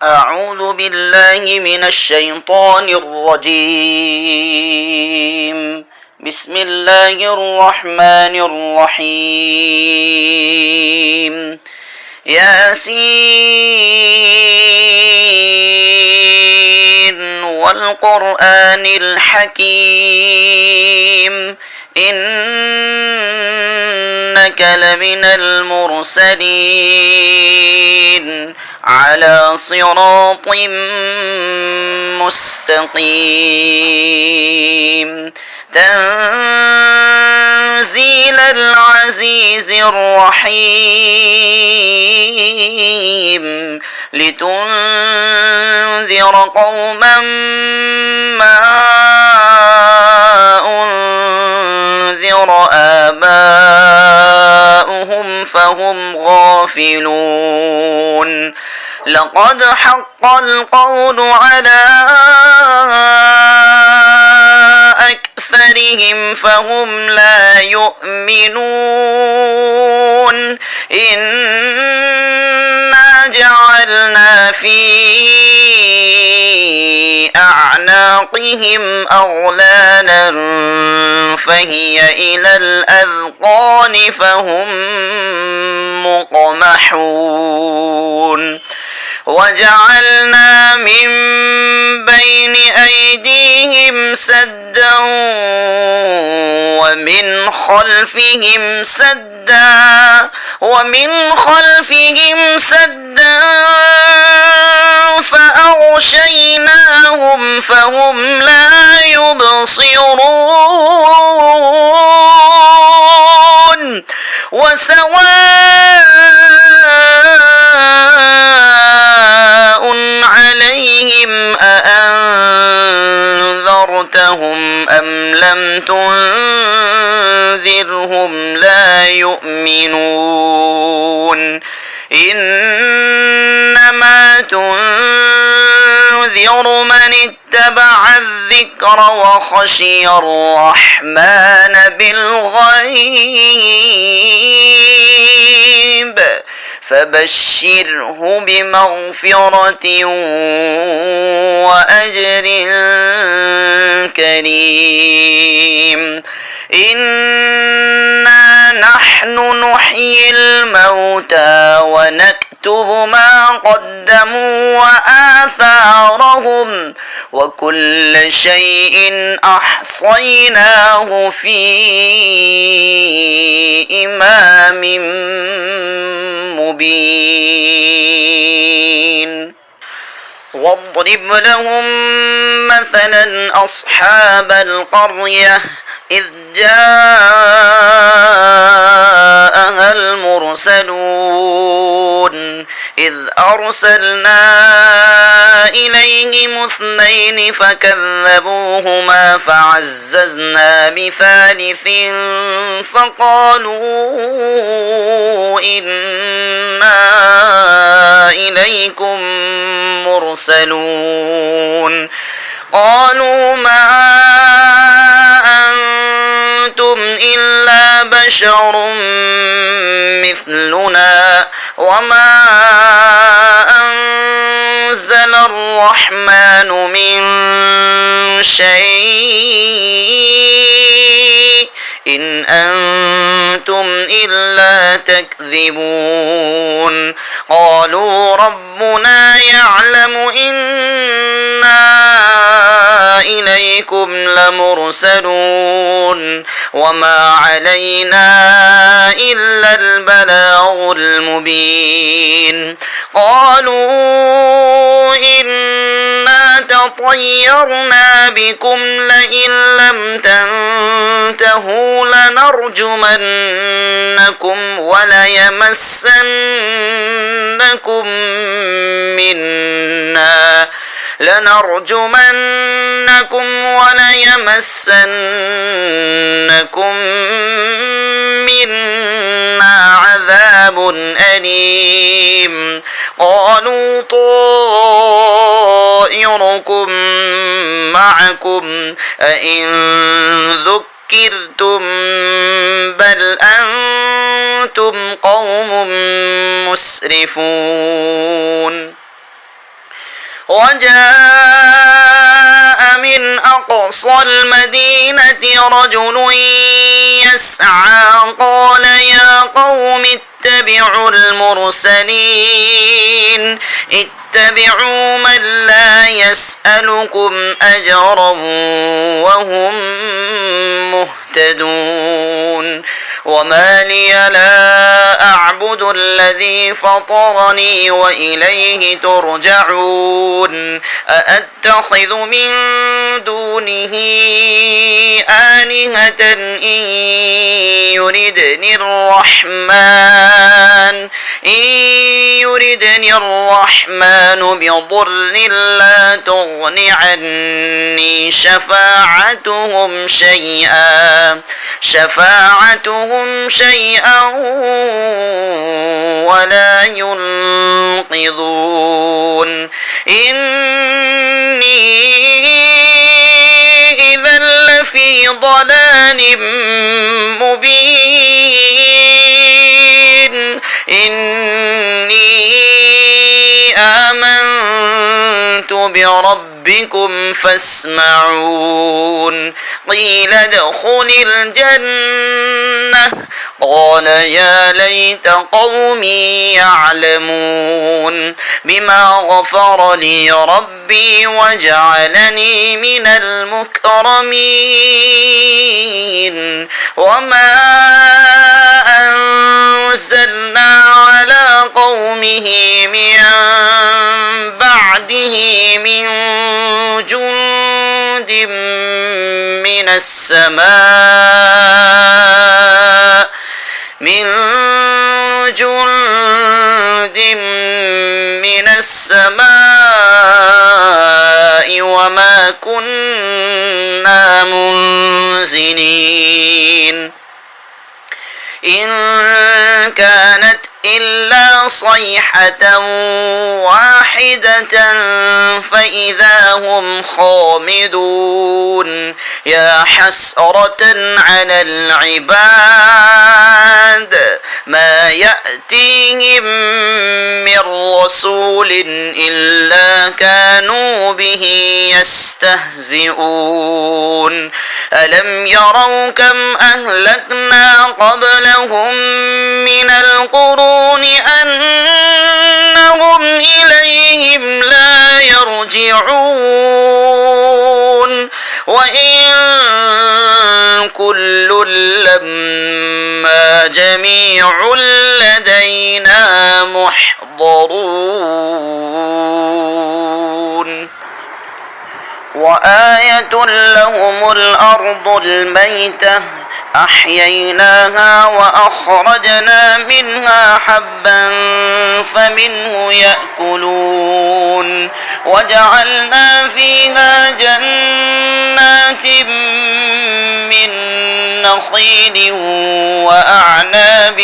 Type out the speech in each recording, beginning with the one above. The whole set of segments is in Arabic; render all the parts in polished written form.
أعوذ بالله من الشيطان الرجيم. بسم الله الرحمن الرحيم. ياسين والقرآن الحكيم إنك لمن المرسلين على صراط مستقيم تنزيل العزيز الرحيم لتنذر قوما ما أنذر آباؤهم فهم غافلون لقد حق القول على أكثرهم فهم لا يؤمنون إنا جعلنا في أعناقهم أغلالا فهي إلى الأذقان فهم مقمحون وجعلنا من بين أيديهم سدا ومن خلفهم سدا فأغشيناهم فهم لا يبصرون وسواء عليهم أأنذرتهم أم لم تنذرهم لا يؤمنون إنما تنذر من اتبع الذكر وخشي الرحمن بالغيب فبشره بمغفرة وأجر كريم إنا نحن نحيي الموتى ونكتب ما قدموا وآثارهم وكل شيء أحصيناه في إمام مبين واضرب لهم مثلا أصحاب القرية إذ جاءها المرسلون إذ أرسلنا إليهم اثنين فكذبوهما فعززنا بثالث فقالوا إنا إليكم مرسلون قالوا ما أنتم إلا بشر مثلنا وما أنزل الرحمن من شيء إن أنتم إلا تكذبون قالوا ربنا يعلم إنا إليكم لمرسلون وما علينا إلا البلاغ المبين قالوا إنا تطيرنا بكم لئن لم تنتهوا لنرجمنكم وليمسنكم منا عذاب أليم قالوا طائركم معكم أئن ذكرتم بل أنتم قوم مسرفون وجاء من أقصى المدينة رجل يسعى قال يا قوم اتبعوا المرسلين اتبعوا من لا يسألكم أجرا وهم مهتدون وما لي لا أعبد الذي فطرني وإليه ترجعون أأتخذ من دونه آلهة إن يردني الرحمن بضر لا تغن عني شفاعتهم شيئا ولا ينقذون إني إذا لفي ضلال مبين إني آمنت بربكم فاسمعون قيل ادخل الجنة قال يا ليت قومي يعلمون بما غفر لي ربي وجعلني من المكرمين وما أنزلنا على قومه من بعده من جند من السماء وما كنا منزلين إن كانت إلا صيحة واحدة فإذا هم خامدون يا حسرة على العباد ما يأتيهم من رسول إلا كانوا به يستهزئون ألم يروا كم أهلكنا قبلهم من القرون أنهم إليهم لا يرجعون وإن كل لما جميع لدينا محضرون وآية لهم الأرض الميتة أحييناها وأخرجنا منها حبا فمنه يأكلون وجعلنا فيها جنات من نخيل وأعناب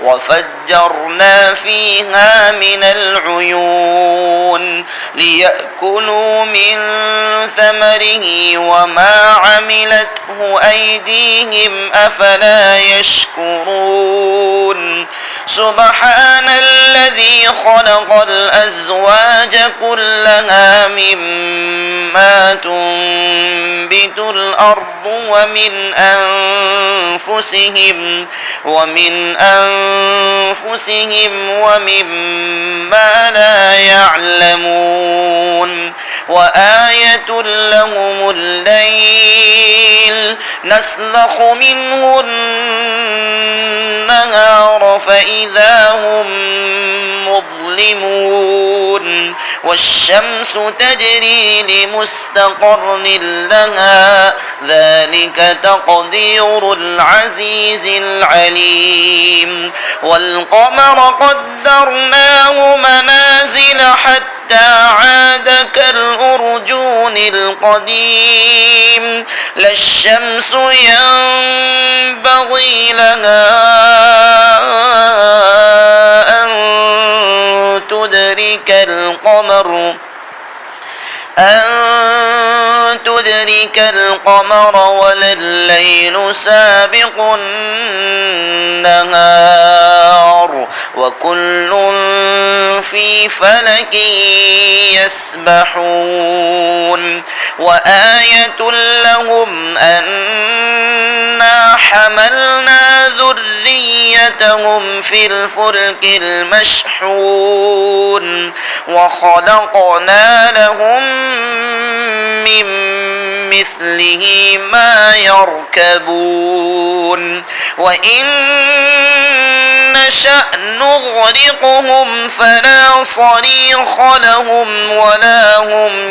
وفجرنا فيها من العيون ليأكلوا من ثمره وما عملته أيديهم أفلا يشكرون سبحان الذي خلق الأزواج كلها مما تنبت الأرض ومن أنفسهم ومما لا يعلمون وآية لهم الليل نسلخ منه النهار فإذا هم مظلمون والشمس تجري لمستقر لها ذلك تقدير العزيز العليم والقمر قدرناه منازل حتى عاد كالأرجون القديم لا الشمس ينبغي لها أن تدرك تدرك القمر ولا الليل سابق النهار وكل في فلك يسبحون وآية لهم أنا حملنا ذريتهم في الفلك المشحون وخلقنا لهم من مثله ما يركبون وإن نشأ نغرقهم فلا صريخ لهم ولا هم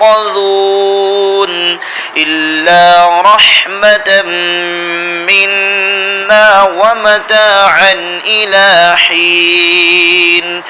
ينقذون إلا رحمة منا ومتاعا إلى حين